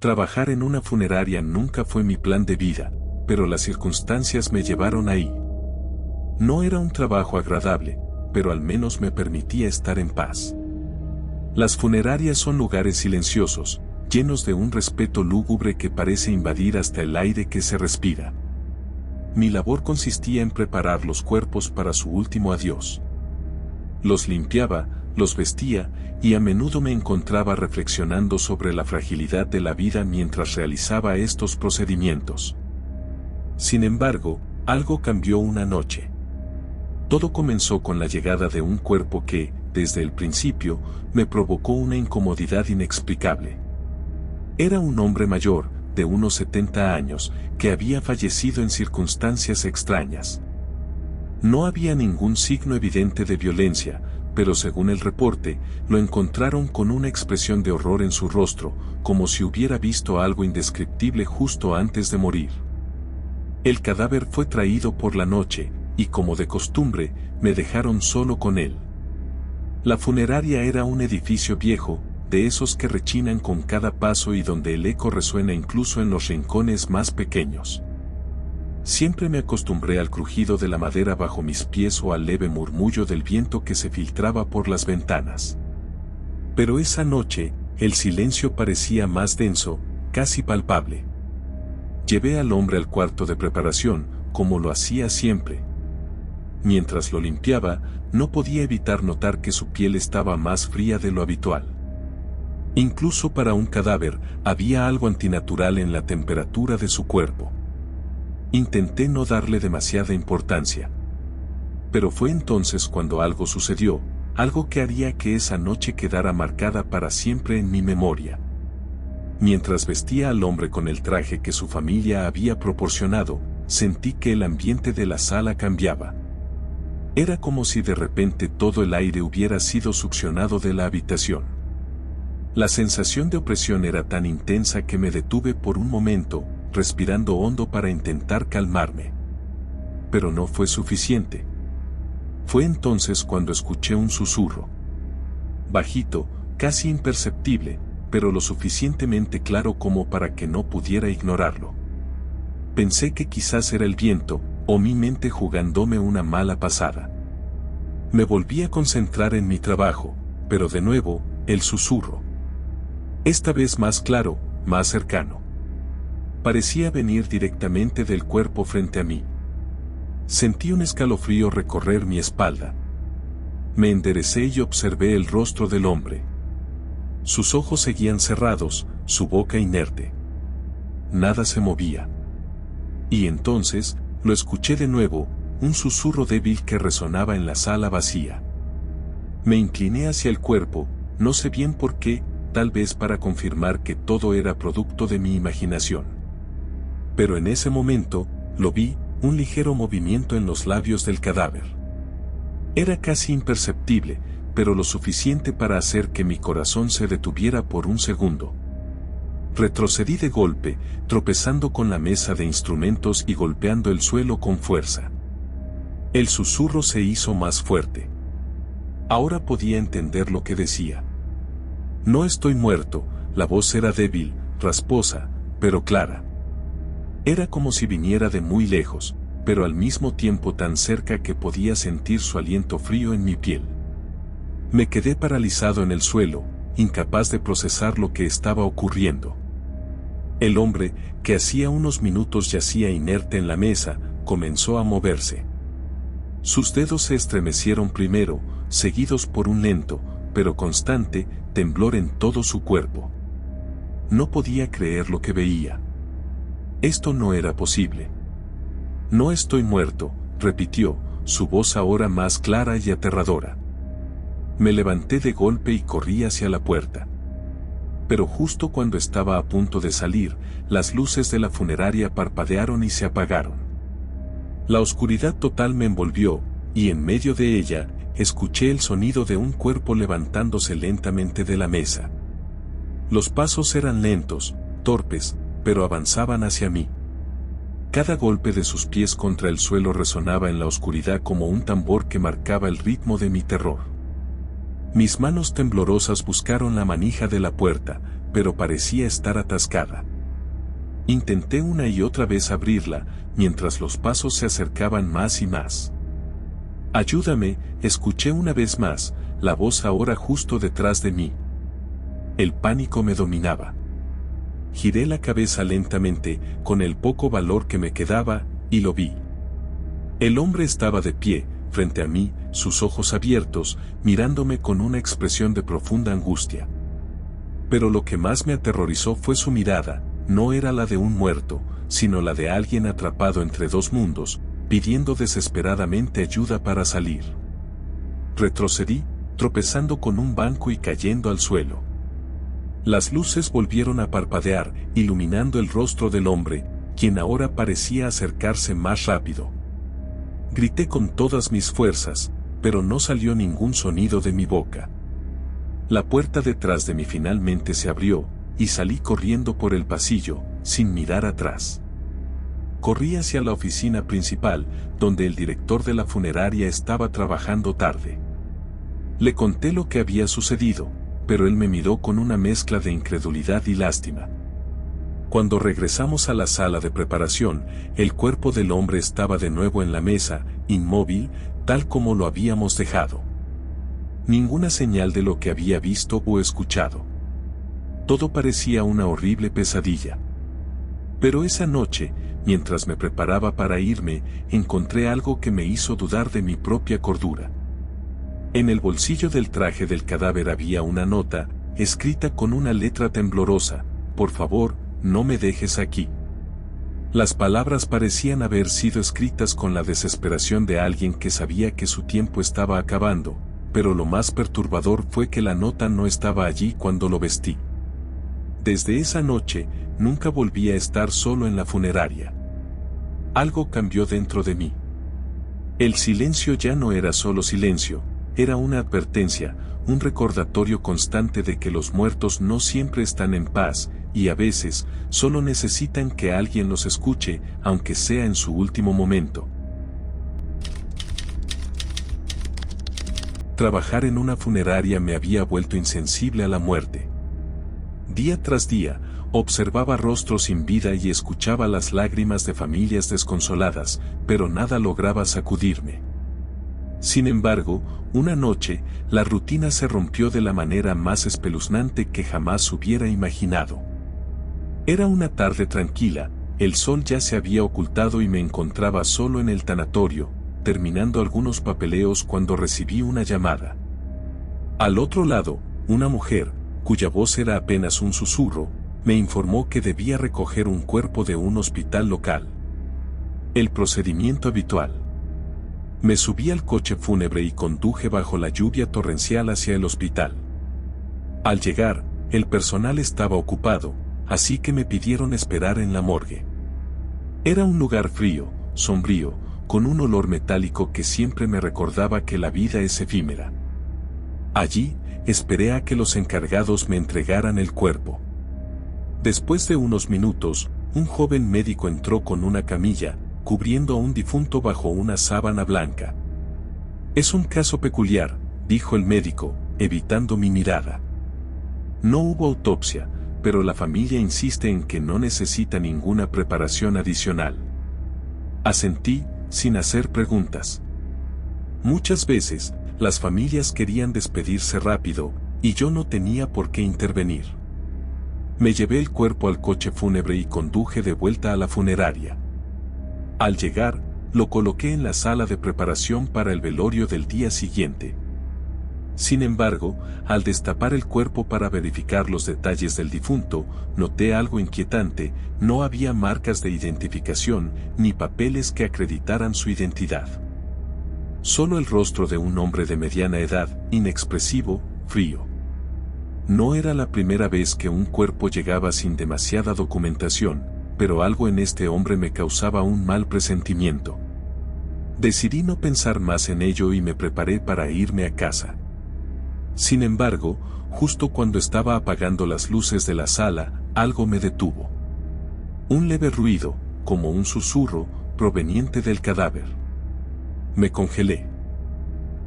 Trabajar en una funeraria nunca fue mi plan de vida, pero las circunstancias me llevaron ahí. No era un trabajo agradable, pero al menos me permitía estar en paz. Las funerarias son lugares silenciosos, llenos de un respeto lúgubre que parece invadir hasta el aire que se respira. Mi labor consistía en preparar los cuerpos para su último adiós. Los limpiaba, los vestía, y a menudo me encontraba reflexionando sobre la fragilidad de la vida mientras realizaba estos procedimientos. Sin embargo, algo cambió una noche. Todo comenzó con la llegada de un cuerpo que, desde el principio, me provocó una incomodidad inexplicable. Era un hombre mayor, de unos 70 años, que había fallecido en circunstancias extrañas. No había ningún signo evidente de violencia, pero según el reporte, lo encontraron con una expresión de horror en su rostro, como si hubiera visto algo indescriptible justo antes de morir. El cadáver fue traído por la noche, y como de costumbre, me dejaron solo con él. La funeraria era un edificio viejo, de esos que rechinan con cada paso y donde el eco resuena incluso en los rincones más pequeños. Siempre me acostumbré al crujido de la madera bajo mis pies o al leve murmullo del viento que se filtraba por las ventanas. Pero esa noche, el silencio parecía más denso, casi palpable. Llevé al hombre al cuarto de preparación, como lo hacía siempre. Mientras lo limpiaba, no podía evitar notar que su piel estaba más fría de lo habitual. Incluso para un cadáver, había algo antinatural en la temperatura de su cuerpo. Intenté no darle demasiada importancia. Pero fue entonces cuando algo sucedió, algo que haría que esa noche quedara marcada para siempre en mi memoria. Mientras vestía al hombre con el traje que su familia había proporcionado, sentí que el ambiente de la sala cambiaba. Era como si de repente todo el aire hubiera sido succionado de la habitación. La sensación de opresión era tan intensa que me detuve por un momento, respirando hondo para intentar calmarme. Pero no fue suficiente. Fue entonces cuando escuché un susurro. Bajito, casi imperceptible, pero lo suficientemente claro como para que no pudiera ignorarlo. Pensé que quizás era el viento, o mi mente jugándome una mala pasada. Me volví a concentrar en mi trabajo, pero de nuevo, el susurro. Esta vez más claro, más cercano. Parecía venir directamente del cuerpo frente a mí. Sentí un escalofrío recorrer mi espalda. Me enderecé y observé el rostro del hombre. Sus ojos seguían cerrados, su boca inerte. Nada se movía. Y entonces, lo escuché de nuevo, un susurro débil que resonaba en la sala vacía. Me incliné hacia el cuerpo, no sé bien por qué, tal vez para confirmar que todo era producto de mi imaginación. Pero en ese momento, lo vi, un ligero movimiento en los labios del cadáver. Era casi imperceptible, pero lo suficiente para hacer que mi corazón se detuviera por un segundo. Retrocedí de golpe, tropezando con la mesa de instrumentos y golpeando el suelo con fuerza. El susurro se hizo más fuerte. Ahora podía entender lo que decía. No estoy muerto, la voz era débil, rasposa, pero clara. Era como si viniera de muy lejos, pero al mismo tiempo tan cerca que podía sentir su aliento frío en mi piel. Me quedé paralizado en el suelo, incapaz de procesar lo que estaba ocurriendo. El hombre, que hacía unos minutos yacía inerte en la mesa, comenzó a moverse. Sus dedos se estremecieron primero, seguidos por un lento, pero constante, temblor en todo su cuerpo. No podía creer lo que veía. Esto no era posible. No estoy muerto, repitió, su voz ahora más clara y aterradora. Me levanté de golpe y corrí hacia la puerta. Pero justo cuando estaba a punto de salir, las luces de la funeraria parpadearon y se apagaron. La oscuridad total me envolvió, y en medio de ella, escuché el sonido de un cuerpo levantándose lentamente de la mesa. Los pasos eran lentos, torpes, pero avanzaban hacia mí. Cada golpe de sus pies contra el suelo resonaba en la oscuridad como un tambor que marcaba el ritmo de mi terror. Mis manos temblorosas buscaron la manija de la puerta, pero parecía estar atascada. Intenté una y otra vez abrirla, mientras los pasos se acercaban más y más. «Ayúdame», escuché una vez más, la voz ahora justo detrás de mí. El pánico me dominaba. Giré la cabeza lentamente, con el poco valor que me quedaba, y lo vi. El hombre estaba de pie, frente a mí, sus ojos abiertos, mirándome con una expresión de profunda angustia. Pero lo que más me aterrorizó fue su mirada. No era la de un muerto, sino la de alguien atrapado entre dos mundos, pidiendo desesperadamente ayuda para salir. Retrocedí, tropezando con un banco y cayendo al suelo. Las luces volvieron a parpadear, iluminando el rostro del hombre, quien ahora parecía acercarse más rápido. Grité con todas mis fuerzas, pero no salió ningún sonido de mi boca. La puerta detrás de mí finalmente se abrió, y salí corriendo por el pasillo, sin mirar atrás. Corrí hacia la oficina principal, donde el director de la funeraria estaba trabajando tarde. Le conté lo que había sucedido, pero él me miró con una mezcla de incredulidad y lástima. Cuando regresamos a la sala de preparación, el cuerpo del hombre estaba de nuevo en la mesa, inmóvil, tal como lo habíamos dejado. Ninguna señal de lo que había visto o escuchado. Todo parecía una horrible pesadilla. Pero esa noche, mientras me preparaba para irme, encontré algo que me hizo dudar de mi propia cordura. En el bolsillo del traje del cadáver había una nota, escrita con una letra temblorosa: «Por favor, no me dejes aquí». Las palabras parecían haber sido escritas con la desesperación de alguien que sabía que su tiempo estaba acabando, pero lo más perturbador fue que la nota no estaba allí cuando lo vestí. Desde esa noche, nunca volví a estar solo en la funeraria. Algo cambió dentro de mí. El silencio ya no era solo silencio, era una advertencia, un recordatorio constante de que los muertos no siempre están en paz, y a veces, solo necesitan que alguien los escuche, aunque sea en su último momento. Trabajar en una funeraria me había vuelto insensible a la muerte. Día tras día, observaba rostros sin vida y escuchaba las lágrimas de familias desconsoladas, pero nada lograba sacudirme. Sin embargo, una noche, la rutina se rompió de la manera más espeluznante que jamás hubiera imaginado. Era una tarde tranquila, el sol ya se había ocultado y me encontraba solo en el tanatorio, terminando algunos papeleos cuando recibí una llamada. Al otro lado, una mujer, cuya voz era apenas un susurro, me informó que debía recoger un cuerpo de un hospital local. El procedimiento habitual. Me subí al coche fúnebre y conduje bajo la lluvia torrencial hacia el hospital. Al llegar, el personal estaba ocupado, así que me pidieron esperar en la morgue. Era un lugar frío, sombrío, con un olor metálico que siempre me recordaba que la vida es efímera. Allí, esperé a que los encargados me entregaran el cuerpo. Después de unos minutos, un joven médico entró con una camilla, cubriendo a un difunto bajo una sábana blanca. «Es un caso peculiar», dijo el médico, evitando mi mirada. «No hubo autopsia, pero la familia insiste en que no necesita ninguna preparación adicional». Asentí, sin hacer preguntas. Muchas veces, las familias querían despedirse rápido, y yo no tenía por qué intervenir. Me llevé el cuerpo al coche fúnebre y conduje de vuelta a la funeraria. Al llegar, lo coloqué en la sala de preparación para el velorio del día siguiente. Sin embargo, al destapar el cuerpo para verificar los detalles del difunto, noté algo inquietante: no había marcas de identificación, ni papeles que acreditaran su identidad. Solo el rostro de un hombre de mediana edad, inexpresivo, frío. No era la primera vez que un cuerpo llegaba sin demasiada documentación, pero algo en este hombre me causaba un mal presentimiento. Decidí no pensar más en ello y me preparé para irme a casa. Sin embargo, justo cuando estaba apagando las luces de la sala, algo me detuvo. Un leve ruido, como un susurro, proveniente del cadáver. Me congelé.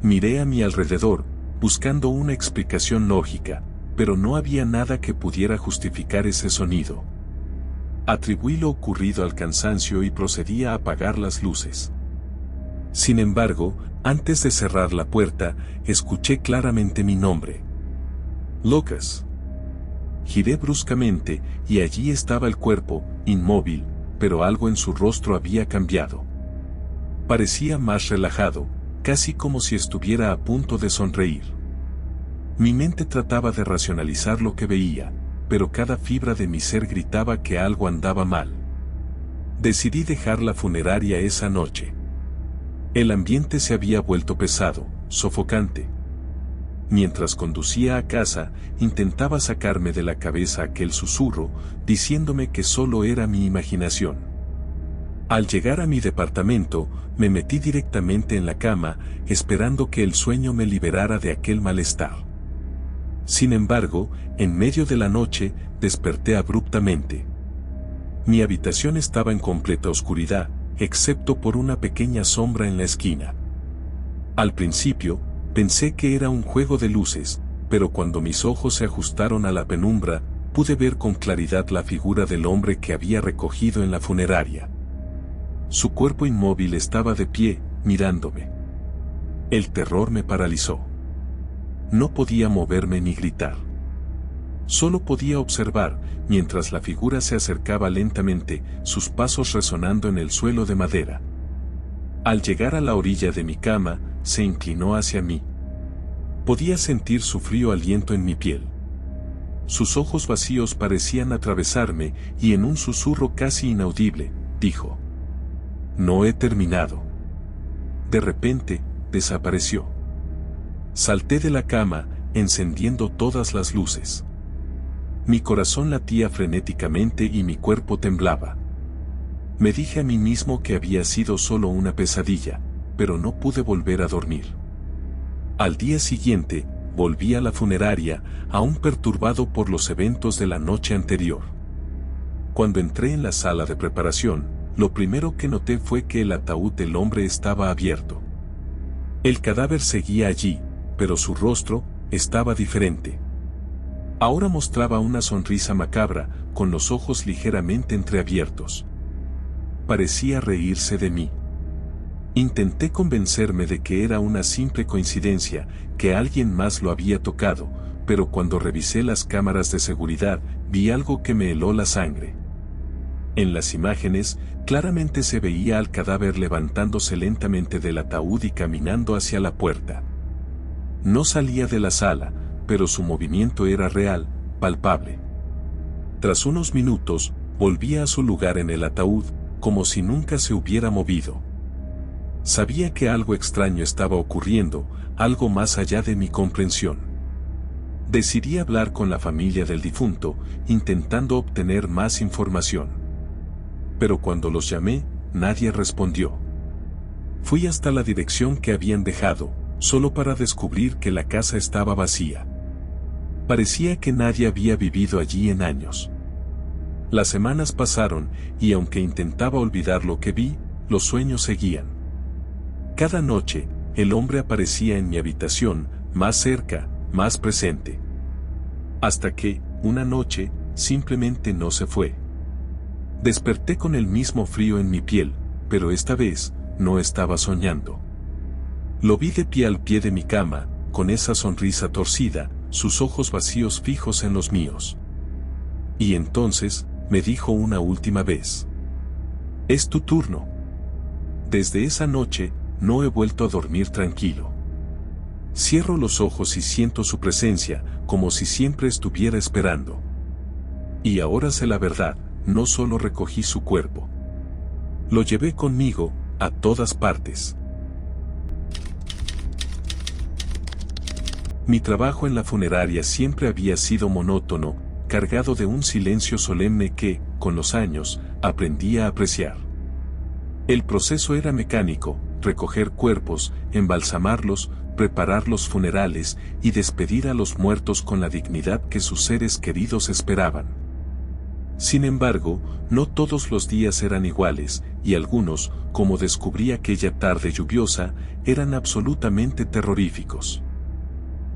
Miré a mi alrededor, buscando una explicación lógica, pero no había nada que pudiera justificar ese sonido. Atribuí lo ocurrido al cansancio y procedí a apagar las luces. Sin embargo, antes de cerrar la puerta, escuché claramente mi nombre. Lucas. Giré bruscamente, y allí estaba el cuerpo, inmóvil, pero algo en su rostro había cambiado. Parecía más relajado, casi como si estuviera a punto de sonreír. Mi mente trataba de racionalizar lo que veía, pero cada fibra de mi ser gritaba que algo andaba mal. Decidí dejar la funeraria esa noche. El ambiente se había vuelto pesado, sofocante. Mientras conducía a casa, intentaba sacarme de la cabeza aquel susurro, diciéndome que solo era mi imaginación. Al llegar a mi departamento, me metí directamente en la cama, esperando que el sueño me liberara de aquel malestar. Sin embargo, en medio de la noche, desperté abruptamente. Mi habitación estaba en completa oscuridad, excepto por una pequeña sombra en la esquina. Al principio, pensé que era un juego de luces, pero cuando mis ojos se ajustaron a la penumbra, pude ver con claridad la figura del hombre que había recogido en la funeraria. Su cuerpo inmóvil estaba de pie, mirándome. El terror me paralizó. No podía moverme ni gritar. Solo podía observar, mientras la figura se acercaba lentamente, sus pasos resonando en el suelo de madera. Al llegar a la orilla de mi cama, se inclinó hacia mí. Podía sentir su frío aliento en mi piel. Sus ojos vacíos parecían atravesarme, y en un susurro casi inaudible, dijo: «No he terminado». De repente, desapareció. Salté de la cama, encendiendo todas las luces. Mi corazón latía frenéticamente y mi cuerpo temblaba. Me dije a mí mismo que había sido solo una pesadilla, pero no pude volver a dormir. Al día siguiente, volví a la funeraria, aún perturbado por los eventos de la noche anterior. Cuando entré en la sala de preparación, lo primero que noté fue que el ataúd del hombre estaba abierto. El cadáver seguía allí, pero su rostro estaba diferente. Ahora mostraba una sonrisa macabra, con los ojos ligeramente entreabiertos. Parecía reírse de mí. Intenté convencerme de que era una simple coincidencia, que alguien más lo había tocado, pero cuando revisé las cámaras de seguridad, vi algo que me heló la sangre. En las imágenes, claramente se veía al cadáver levantándose lentamente del ataúd y caminando hacia la puerta. No salía de la sala, pero su movimiento era real, palpable. Tras unos minutos, volvía a su lugar en el ataúd, como si nunca se hubiera movido. Sabía que algo extraño estaba ocurriendo, algo más allá de mi comprensión. Decidí hablar con la familia del difunto, intentando obtener más información. Pero cuando los llamé, nadie respondió. Fui hasta la dirección que habían dejado, solo para descubrir que la casa estaba vacía. Parecía que nadie había vivido allí en años. Las semanas pasaron, y aunque intentaba olvidar lo que vi, los sueños seguían. Cada noche, el hombre aparecía en mi habitación, más cerca, más presente. Hasta que, una noche, simplemente no se fue. Desperté con el mismo frío en mi piel, pero esta vez, no estaba soñando. Lo vi de pie al pie de mi cama, con esa sonrisa torcida, sus ojos vacíos fijos en los míos. Y entonces, me dijo una última vez: «Es tu turno». Desde esa noche, no he vuelto a dormir tranquilo. Cierro los ojos y siento su presencia, como si siempre estuviera esperando. Y ahora sé la verdad, no solo recogí su cuerpo. Lo llevé conmigo, a todas partes. Mi trabajo en la funeraria siempre había sido monótono, cargado de un silencio solemne que, con los años, aprendí a apreciar. El proceso era mecánico: recoger cuerpos, embalsamarlos, preparar los funerales y despedir a los muertos con la dignidad que sus seres queridos esperaban. Sin embargo, no todos los días eran iguales, y algunos, como descubrí aquella tarde lluviosa, eran absolutamente terroríficos.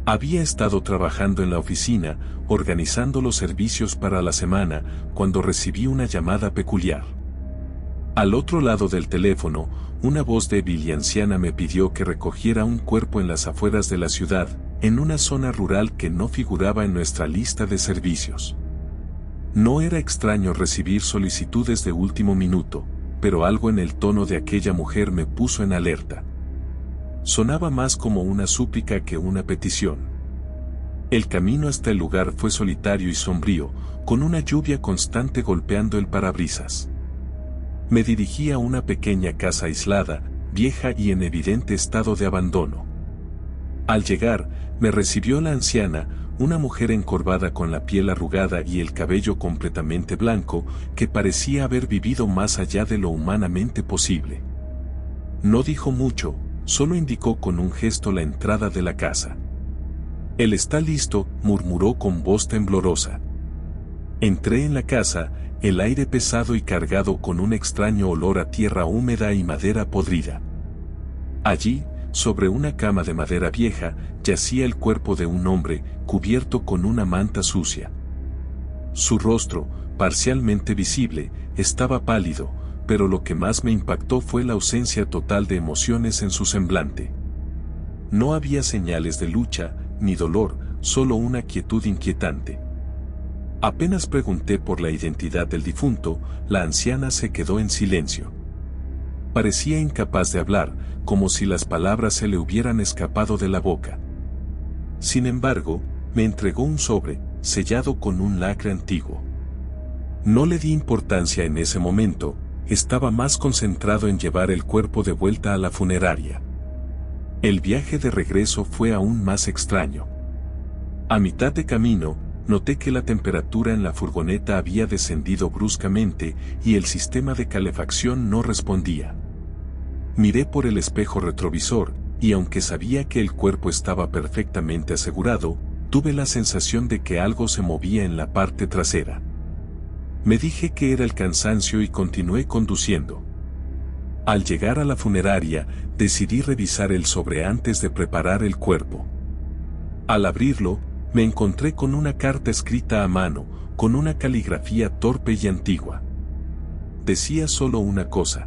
Había estado trabajando en la oficina, organizando los servicios para la semana, cuando recibí una llamada peculiar. Al otro lado del teléfono, una voz débil y anciana me pidió que recogiera un cuerpo en las afueras de la ciudad, en una zona rural que no figuraba en nuestra lista de servicios. No era extraño recibir solicitudes de último minuto, pero algo en el tono de aquella mujer me puso en alerta. Sonaba más como una súplica que una petición. El camino hasta el lugar fue solitario y sombrío, con una lluvia constante golpeando el parabrisas. Me dirigí a una pequeña casa aislada, vieja y en evidente estado de abandono. Al llegar, me recibió la anciana, una mujer encorvada con la piel arrugada y el cabello completamente blanco, que parecía haber vivido más allá de lo humanamente posible. No dijo mucho, solo indicó con un gesto la entrada de la casa. «Él está listo», murmuró con voz temblorosa. Entré en la casa, el aire pesado y cargado con un extraño olor a tierra húmeda y madera podrida. Allí, sobre una cama de madera vieja, yacía el cuerpo de un hombre, cubierto con una manta sucia. Su rostro, parcialmente visible, estaba pálido, pero lo que más me impactó fue la ausencia total de emociones en su semblante. No había señales de lucha, ni dolor, solo una quietud inquietante. Apenas pregunté por la identidad del difunto, la anciana se quedó en silencio. Parecía incapaz de hablar, como si las palabras se le hubieran escapado de la boca. Sin embargo, me entregó un sobre, sellado con un lacre antiguo. No le di importancia en ese momento, estaba más concentrado en llevar el cuerpo de vuelta a la funeraria. El viaje de regreso fue aún más extraño. A mitad de camino, noté que la temperatura en la furgoneta había descendido bruscamente y el sistema de calefacción no respondía. Miré por el espejo retrovisor, y aunque sabía que el cuerpo estaba perfectamente asegurado, tuve la sensación de que algo se movía en la parte trasera. Me dije que era el cansancio y continué conduciendo. Al llegar a la funeraria, decidí revisar el sobre antes de preparar el cuerpo. Al abrirlo, me encontré con una carta escrita a mano, con una caligrafía torpe y antigua. Decía solo una cosa: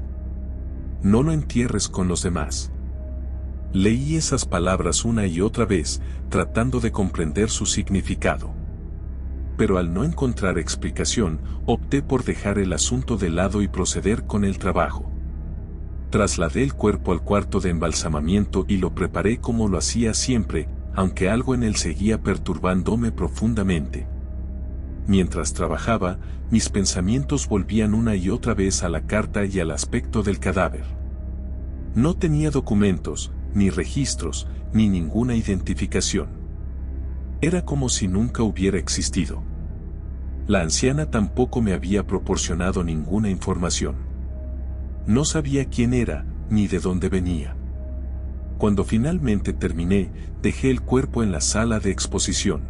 «No lo entierres con los demás». Leí esas palabras una y otra vez, tratando de comprender su significado. Pero al no encontrar explicación, opté por dejar el asunto de lado y proceder con el trabajo. Trasladé el cuerpo al cuarto de embalsamamiento y lo preparé como lo hacía siempre, aunque algo en él seguía perturbándome profundamente. Mientras trabajaba, mis pensamientos volvían una y otra vez a la carta y al aspecto del cadáver. No tenía documentos, ni registros, ni ninguna identificación. Era como si nunca hubiera existido. La anciana tampoco me había proporcionado ninguna información. No sabía quién era, ni de dónde venía. Cuando finalmente terminé, dejé el cuerpo en la sala de exposición.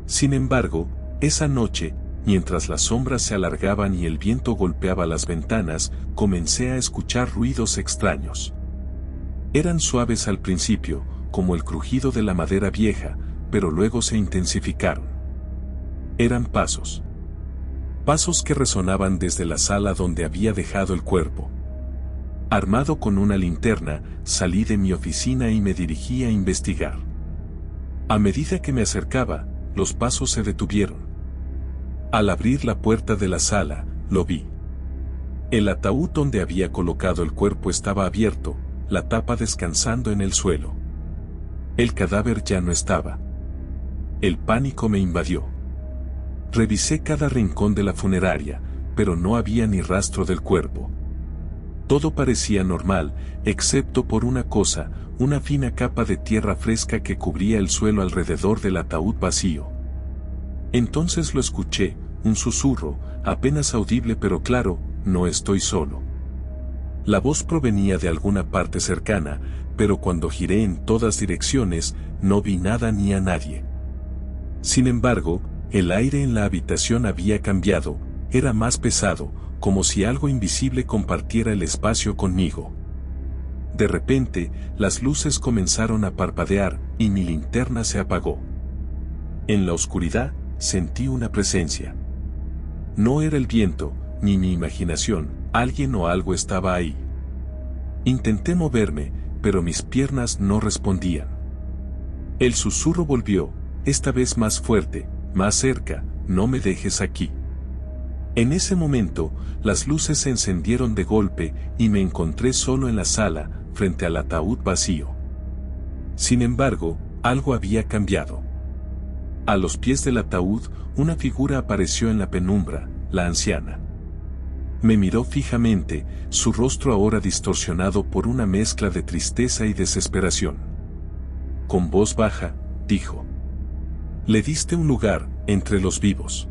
Sin embargo, esa noche, mientras las sombras se alargaban y el viento golpeaba las ventanas, comencé a escuchar ruidos extraños. Eran suaves al principio, como el crujido de la madera vieja, pero luego se intensificaron. Eran pasos. Pasos que resonaban desde la sala donde había dejado el cuerpo. Armado con una linterna, salí de mi oficina y me dirigí a investigar. A medida que me acercaba, los pasos se detuvieron. Al abrir la puerta de la sala, lo vi. El ataúd donde había colocado el cuerpo estaba abierto, la tapa descansando en el suelo. El cadáver ya no estaba. El pánico me invadió. Revisé cada rincón de la funeraria, pero no había ni rastro del cuerpo. Todo parecía normal, excepto por una cosa, una fina capa de tierra fresca que cubría el suelo alrededor del ataúd vacío. Entonces lo escuché, un susurro, apenas audible pero claro: «No estoy solo». La voz provenía de alguna parte cercana, pero cuando giré en todas direcciones, no vi nada ni a nadie. Sin embargo, el aire en la habitación había cambiado, era más pesado, como si algo invisible compartiera el espacio conmigo. De repente, las luces comenzaron a parpadear, y mi linterna se apagó. En la oscuridad, sentí una presencia. No era el viento, ni mi imaginación, alguien o algo estaba ahí. Intenté moverme, pero mis piernas no respondían. El susurro volvió, esta vez más fuerte, más cerca, no me dejes aquí. En ese momento, las luces se encendieron de golpe y me encontré solo en la sala, frente al ataúd vacío. Sin embargo, algo había cambiado. A los pies del ataúd, una figura apareció en la penumbra, la anciana. Me miró fijamente, su rostro ahora distorsionado por una mezcla de tristeza y desesperación. Con voz baja, dijo: «Le diste un lugar entre los vivos».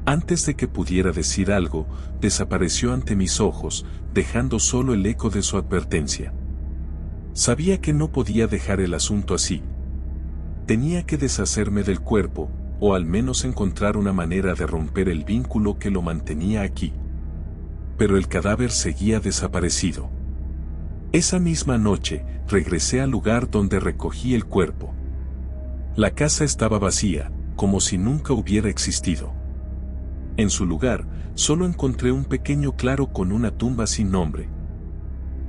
Antes de que pudiera decir algo, desapareció ante mis ojos, dejando solo el eco de su advertencia. Sabía que no podía dejar el asunto así. Tenía que deshacerme del cuerpo, o al menos encontrar una manera de romper el vínculo que lo mantenía aquí. Pero el cadáver seguía desaparecido. Esa misma noche, regresé al lugar donde recogí el cuerpo. La casa estaba vacía, como si nunca hubiera existido. En su lugar, solo encontré un pequeño claro con una tumba sin nombre.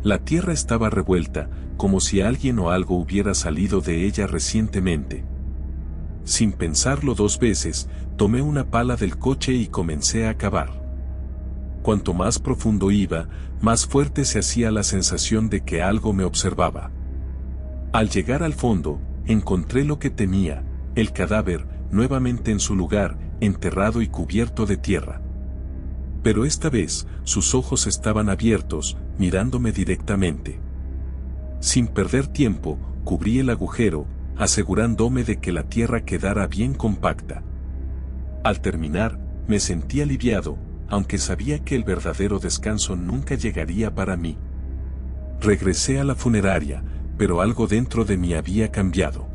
La tierra estaba revuelta, como si alguien o algo hubiera salido de ella recientemente. Sin pensarlo dos veces, tomé una pala del coche y comencé a cavar. Cuanto más profundo iba, más fuerte se hacía la sensación de que algo me observaba. Al llegar al fondo, encontré lo que temía, el cadáver, nuevamente en su lugar, enterrado y cubierto de tierra. Pero esta vez, sus ojos estaban abiertos, mirándome directamente. Sin perder tiempo, cubrí el agujero, asegurándome de que la tierra quedara bien compacta. Al terminar, me sentí aliviado, aunque sabía que el verdadero descanso nunca llegaría para mí. Regresé a la funeraria, pero algo dentro de mí había cambiado.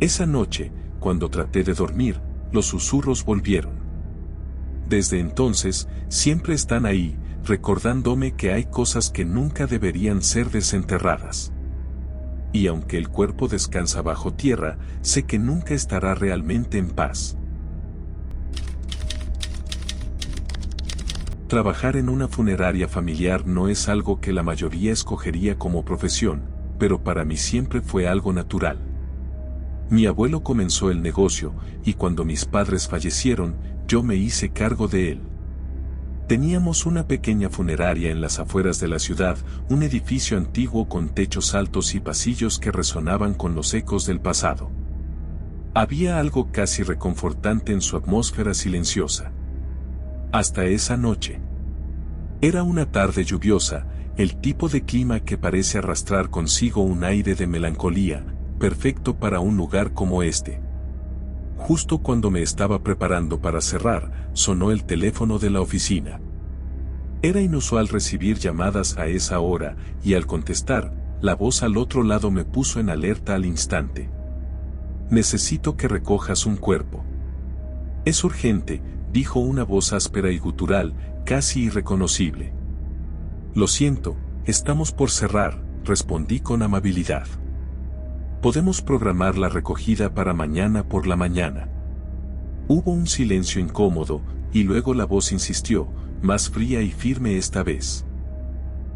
Esa noche, cuando traté de dormir, los susurros volvieron. Desde entonces, siempre están ahí, recordándome que hay cosas que nunca deberían ser desenterradas. Y aunque el cuerpo descansa bajo tierra, sé que nunca estará realmente en paz. Trabajar en una funeraria familiar no es algo que la mayoría escogería como profesión, pero para mí siempre fue algo natural. Mi abuelo comenzó el negocio, y cuando mis padres fallecieron, yo me hice cargo de él. Teníamos una pequeña funeraria en las afueras de la ciudad, un edificio antiguo con techos altos y pasillos que resonaban con los ecos del pasado. Había algo casi reconfortante en su atmósfera silenciosa. Hasta esa noche. Era una tarde lluviosa, el tipo de clima que parece arrastrar consigo un aire de melancolía, perfecto para un lugar como este. Justo cuando me estaba preparando para cerrar, sonó el teléfono de la oficina. Era inusual recibir llamadas a esa hora, y al contestar, la voz al otro lado me puso en alerta al instante. «Necesito que recojas un cuerpo». «Es urgente», dijo una voz áspera y gutural, casi irreconocible. «Lo siento, estamos por cerrar», respondí con amabilidad. «Podemos programar la recogida para mañana por la mañana». Hubo un silencio incómodo, y luego la voz insistió, más fría y firme esta vez.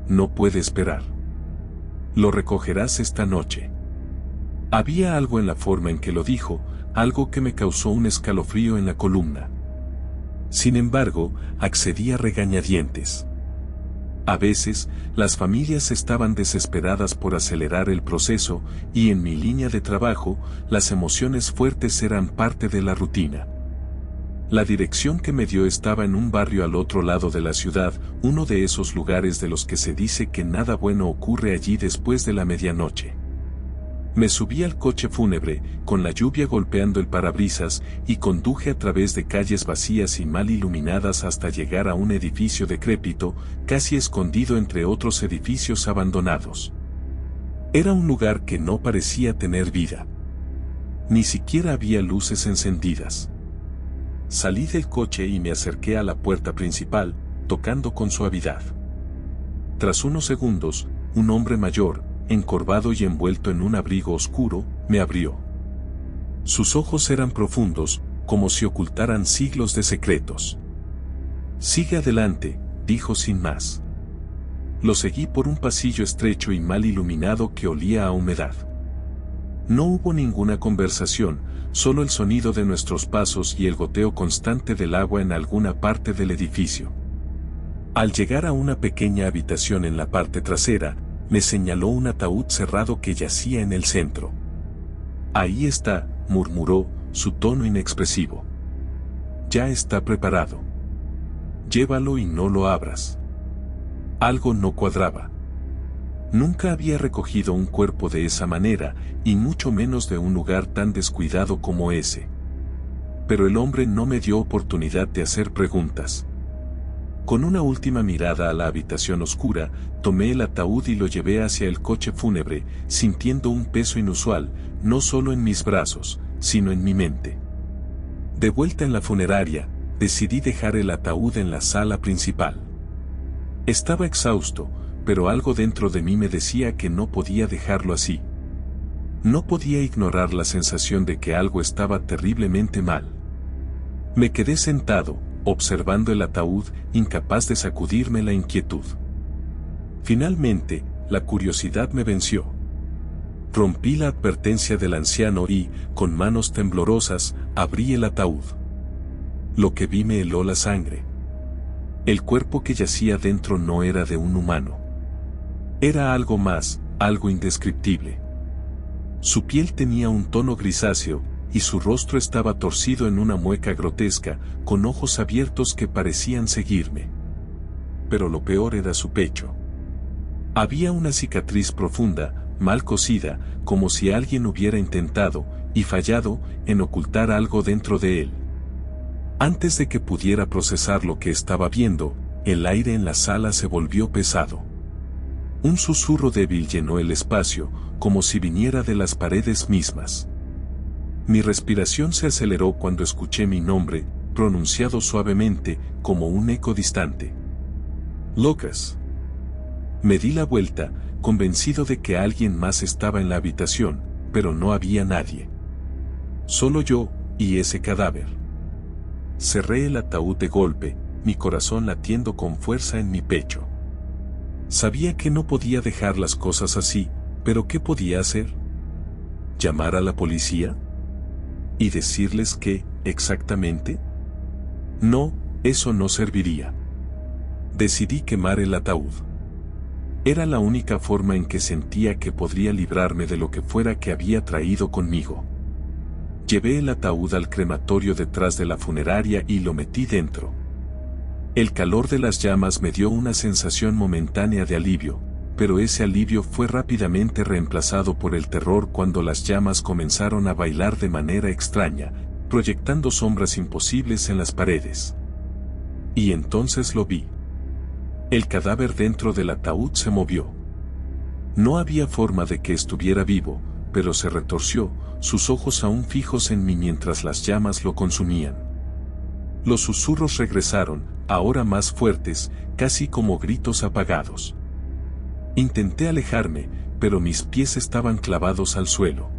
«No puede esperar. Lo recogerás esta noche». Había algo en la forma en que lo dijo, algo que me causó un escalofrío en la columna. Sin embargo, accedí a regañadientes. A veces, las familias estaban desesperadas por acelerar el proceso, y en mi línea de trabajo, las emociones fuertes eran parte de la rutina. La dirección que me dio estaba en un barrio al otro lado de la ciudad, uno de esos lugares de los que se dice que nada bueno ocurre allí después de la medianoche. Me subí al coche fúnebre, con la lluvia golpeando el parabrisas, y conduje a través de calles vacías y mal iluminadas hasta llegar a un edificio decrépito, casi escondido entre otros edificios abandonados. Era un lugar que no parecía tener vida. Ni siquiera había luces encendidas. Salí del coche y me acerqué a la puerta principal, tocando con suavidad. Tras unos segundos, un hombre mayor, encorvado y envuelto en un abrigo oscuro, me abrió. Sus ojos eran profundos, como si ocultaran siglos de secretos. «Sigue adelante», dijo sin más. Lo seguí por un pasillo estrecho y mal iluminado que olía a humedad. No hubo ninguna conversación, solo el sonido de nuestros pasos y el goteo constante del agua en alguna parte del edificio. Al llegar a una pequeña habitación en la parte trasera, me señaló un ataúd cerrado que yacía en el centro. «Ahí está», murmuró, su tono inexpresivo. «Ya está preparado. Llévalo y no lo abras». Algo no cuadraba. Nunca había recogido un cuerpo de esa manera, y mucho menos de un lugar tan descuidado como ese. Pero el hombre no me dio oportunidad de hacer preguntas. Con una última mirada a la habitación oscura, tomé el ataúd y lo llevé hacia el coche fúnebre, sintiendo un peso inusual, no solo en mis brazos, sino en mi mente. De vuelta en la funeraria, decidí dejar el ataúd en la sala principal. Estaba exhausto, pero algo dentro de mí me decía que no podía dejarlo así. No podía ignorar la sensación de que algo estaba terriblemente mal. Me quedé sentado, observando el ataúd, incapaz de sacudirme la inquietud. Finalmente, la curiosidad me venció. Rompí la advertencia del anciano y, con manos temblorosas, abrí el ataúd. Lo que vi me heló la sangre. El cuerpo que yacía dentro no era de un humano. Era algo más, algo indescriptible. Su piel tenía un tono grisáceo, y su rostro estaba torcido en una mueca grotesca, con ojos abiertos que parecían seguirme. Pero lo peor era su pecho. Había una cicatriz profunda, mal cosida, como si alguien hubiera intentado, y fallado, en ocultar algo dentro de él. Antes de que pudiera procesar lo que estaba viendo, el aire en la sala se volvió pesado. Un susurro débil llenó el espacio, como si viniera de las paredes mismas. Mi respiración se aceleró cuando escuché mi nombre, pronunciado suavemente, como un eco distante. «Lucas». Me di la vuelta, convencido de que alguien más estaba en la habitación, pero no había nadie. Solo yo, y ese cadáver. Cerré el ataúd de golpe, mi corazón latiendo con fuerza en mi pecho. Sabía que no podía dejar las cosas así, pero ¿qué podía hacer? ¿Llamar a la policía? ¿Y decirles qué, exactamente? No, eso no serviría. Decidí quemar el ataúd. Era la única forma en que sentía que podría librarme de lo que fuera que había traído conmigo. Llevé el ataúd al crematorio detrás de la funeraria y lo metí dentro. El calor de las llamas me dio una sensación momentánea de alivio, pero ese alivio fue rápidamente reemplazado por el terror cuando las llamas comenzaron a bailar de manera extraña, proyectando sombras imposibles en las paredes. Y entonces lo vi. El cadáver dentro del ataúd se movió. No había forma de que estuviera vivo, pero se retorció, sus ojos aún fijos en mí mientras las llamas lo consumían. Los susurros regresaron, ahora más fuertes, casi como gritos apagados. Intenté alejarme, pero mis pies estaban clavados al suelo.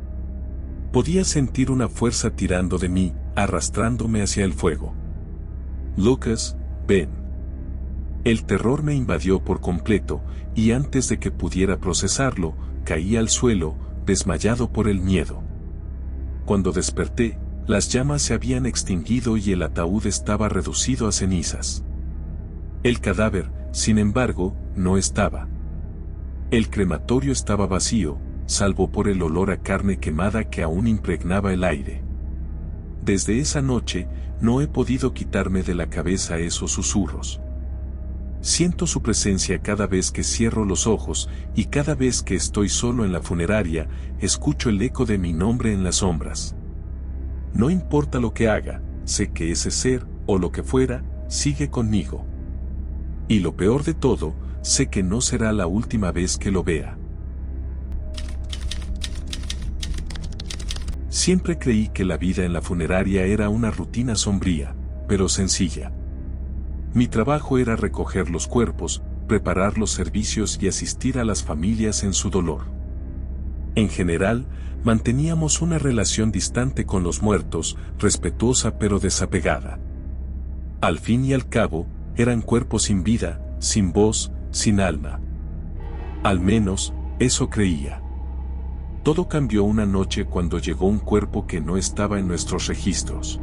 Podía sentir una fuerza tirando de mí, arrastrándome hacia el fuego. «Lucas, ven». El terror me invadió por completo, y antes de que pudiera procesarlo, caí al suelo, desmayado por el miedo. Cuando desperté, las llamas se habían extinguido y el ataúd estaba reducido a cenizas. El cadáver, sin embargo, no estaba. El crematorio estaba vacío, salvo por el olor a carne quemada que aún impregnaba el aire. Desde esa noche, no he podido quitarme de la cabeza esos susurros. Siento su presencia cada vez que cierro los ojos, y cada vez que estoy solo en la funeraria, escucho el eco de mi nombre en las sombras. No importa lo que haga, sé que ese ser, o lo que fuera, sigue conmigo. Y lo peor de todo, sé que no será la última vez que lo vea. Siempre creí que la vida en la funeraria era una rutina sombría, pero sencilla. Mi trabajo era recoger los cuerpos, preparar los servicios y asistir a las familias en su dolor. En general, manteníamos una relación distante con los muertos, respetuosa pero desapegada. Al fin y al cabo, eran cuerpos sin vida, sin voz, sin alma. Al menos, eso creía. Todo cambió una noche cuando llegó un cuerpo que no estaba en nuestros registros.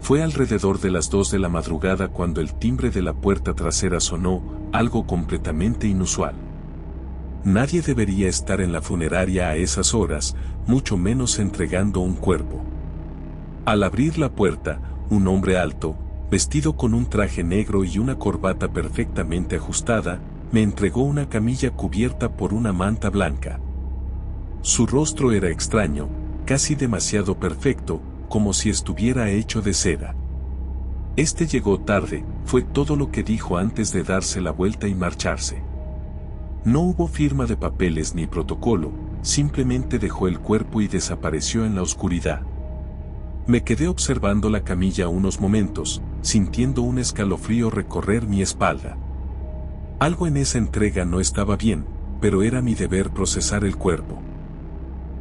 Fue alrededor de las 2 de la madrugada cuando el timbre de la puerta trasera sonó, algo completamente inusual. Nadie debería estar en la funeraria a esas horas, mucho menos entregando un cuerpo. Al abrir la puerta, un hombre alto, vestido con un traje negro y una corbata perfectamente ajustada, me entregó una camilla cubierta por una manta blanca. Su rostro era extraño, casi demasiado perfecto, como si estuviera hecho de seda. Este llegó tarde, fue todo lo que dijo antes de darse la vuelta y marcharse. No hubo firma de papeles ni protocolo, simplemente dejó el cuerpo y desapareció en la oscuridad. Me quedé observando la camilla unos momentos, sintiendo un escalofrío recorrer mi espalda. Algo en esa entrega no estaba bien, pero era mi deber procesar el cuerpo.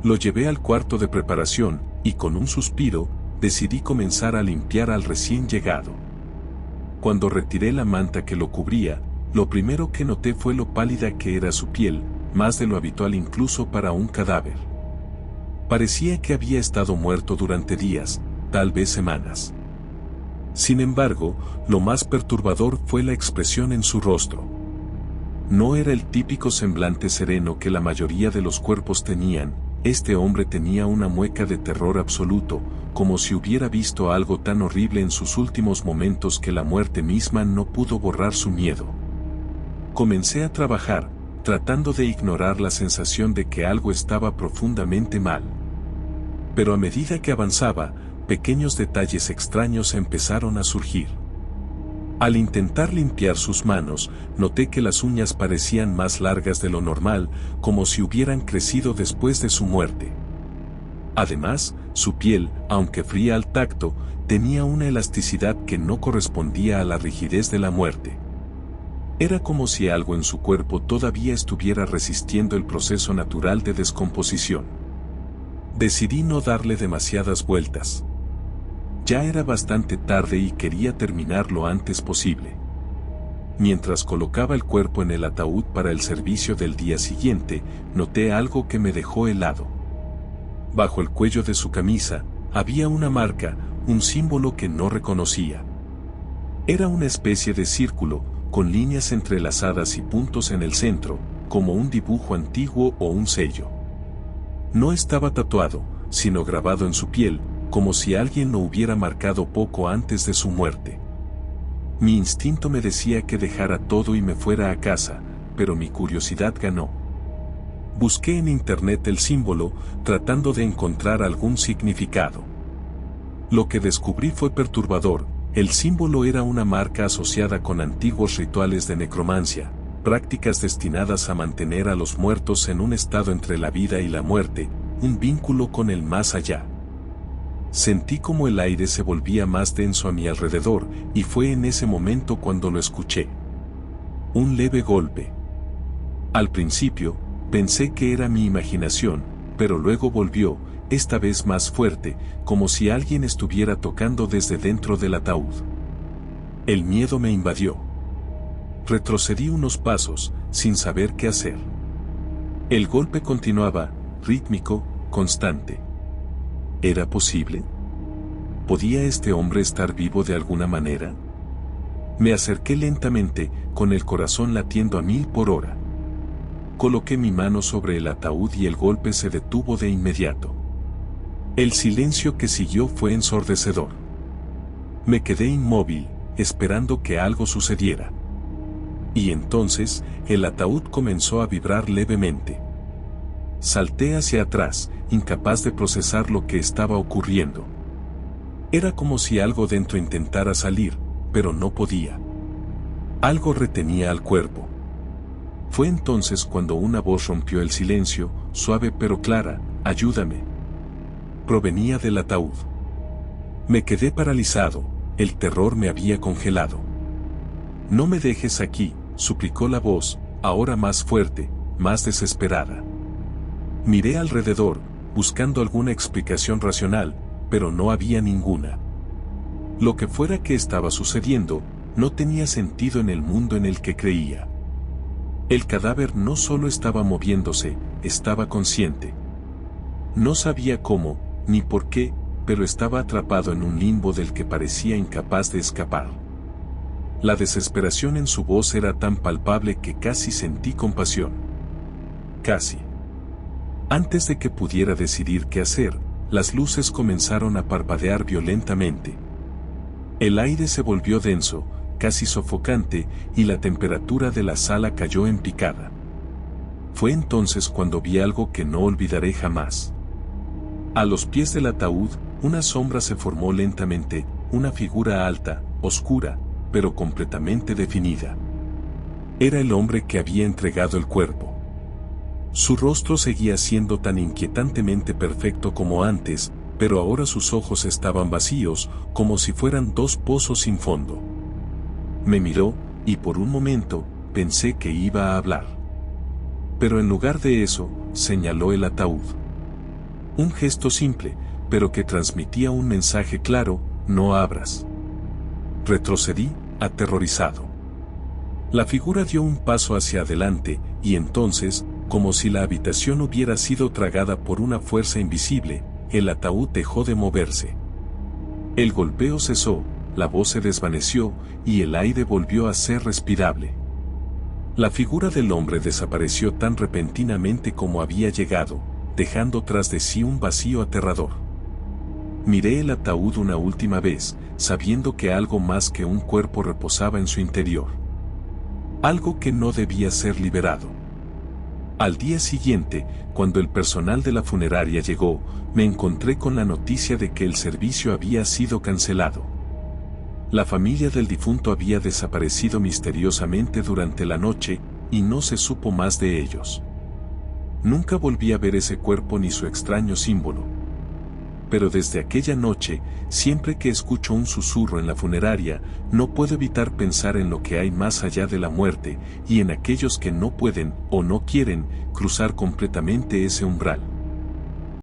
Lo llevé al cuarto de preparación, y con un suspiro, decidí comenzar a limpiar al recién llegado. Cuando retiré la manta que lo cubría, lo primero que noté fue lo pálida que era su piel, más de lo habitual incluso para un cadáver. Parecía que había estado muerto durante días, tal vez semanas. Sin embargo, lo más perturbador fue la expresión en su rostro. No era el típico semblante sereno que la mayoría de los cuerpos tenían. Este hombre tenía una mueca de terror absoluto, como si hubiera visto algo tan horrible en sus últimos momentos que la muerte misma no pudo borrar su miedo. Comencé a trabajar, tratando de ignorar la sensación de que algo estaba profundamente mal. Pero a medida que avanzaba, pequeños detalles extraños empezaron a surgir. Al intentar limpiar sus manos, noté que las uñas parecían más largas de lo normal, como si hubieran crecido después de su muerte. Además, su piel, aunque fría al tacto, tenía una elasticidad que no correspondía a la rigidez de la muerte. Era como si algo en su cuerpo todavía estuviera resistiendo el proceso natural de descomposición. Decidí no darle demasiadas vueltas. Ya era bastante tarde y quería terminar lo antes posible. Mientras colocaba el cuerpo en el ataúd para el servicio del día siguiente, noté algo que me dejó helado. Bajo el cuello de su camisa, había una marca, un símbolo que no reconocía. Era una especie de círculo, con líneas entrelazadas y puntos en el centro, como un dibujo antiguo o un sello. No estaba tatuado, sino grabado en su piel, como si alguien lo hubiera marcado poco antes de su muerte. Mi instinto me decía que dejara todo y me fuera a casa, pero mi curiosidad ganó. Busqué en internet el símbolo, tratando de encontrar algún significado. Lo que descubrí fue perturbador. El símbolo era una marca asociada con antiguos rituales de necromancia, prácticas destinadas a mantener a los muertos en un estado entre la vida y la muerte, un vínculo con el más allá. Sentí como el aire se volvía más denso a mi alrededor, y fue en ese momento cuando lo escuché. Un leve golpe. Al principio, pensé que era mi imaginación, pero luego volvió, esta vez más fuerte, como si alguien estuviera tocando desde dentro del ataúd. El miedo me invadió. Retrocedí unos pasos, sin saber qué hacer. El golpe continuaba, rítmico, constante. ¿Era posible? ¿Podía este hombre estar vivo de alguna manera? Me acerqué lentamente, con el corazón latiendo a 1000 por hora. Coloqué mi mano sobre el ataúd y el golpe se detuvo de inmediato. El silencio que siguió fue ensordecedor. Me quedé inmóvil, esperando que algo sucediera. Y entonces, el ataúd comenzó a vibrar levemente. Salté hacia atrás, incapaz de procesar lo que estaba ocurriendo. Era como si algo dentro intentara salir, pero no podía. Algo retenía al cuerpo. Fue entonces cuando una voz rompió el silencio, suave pero clara: «Ayúdame». Provenía del ataúd. Me quedé paralizado, el terror me había congelado. «No me dejes aquí», suplicó la voz, ahora más fuerte, más desesperada. Miré alrededor, buscando alguna explicación racional, pero no había ninguna. Lo que fuera que estaba sucediendo, no tenía sentido en el mundo en el que creía. El cadáver no solo estaba moviéndose, estaba consciente. No sabía cómo, ni por qué, pero estaba atrapado en un limbo del que parecía incapaz de escapar. La desesperación en su voz era tan palpable que casi sentí compasión. Casi. Antes de que pudiera decidir qué hacer, las luces comenzaron a parpadear violentamente. El aire se volvió denso, casi sofocante, y la temperatura de la sala cayó en picada. Fue entonces cuando vi algo que no olvidaré jamás. A los pies del ataúd, una sombra se formó lentamente, una figura alta, oscura, pero completamente definida. Era el hombre que había entregado el cuerpo. Su rostro seguía siendo tan inquietantemente perfecto como antes, pero ahora sus ojos estaban vacíos, como si fueran dos pozos sin fondo. Me miró, y por un momento, pensé que iba a hablar. Pero en lugar de eso, señaló el ataúd. Un gesto simple, pero que transmitía un mensaje claro: no abras. Retrocedí, aterrorizado. La figura dio un paso hacia adelante, y entonces, como si la habitación hubiera sido tragada por una fuerza invisible, el ataúd dejó de moverse. El golpeo cesó, la voz se desvaneció, y el aire volvió a ser respirable. La figura del hombre desapareció tan repentinamente como había llegado, dejando tras de sí un vacío aterrador. Miré el ataúd una última vez, sabiendo que algo más que un cuerpo reposaba en su interior. Algo que no debía ser liberado. Al día siguiente, cuando el personal de la funeraria llegó, me encontré con la noticia de que el servicio había sido cancelado. La familia del difunto había desaparecido misteriosamente durante la noche, y no se supo más de ellos. Nunca volví a ver ese cuerpo ni su extraño símbolo. Pero desde aquella noche, siempre que escucho un susurro en la funeraria, no puedo evitar pensar en lo que hay más allá de la muerte, y en aquellos que no pueden, o no quieren, cruzar completamente ese umbral.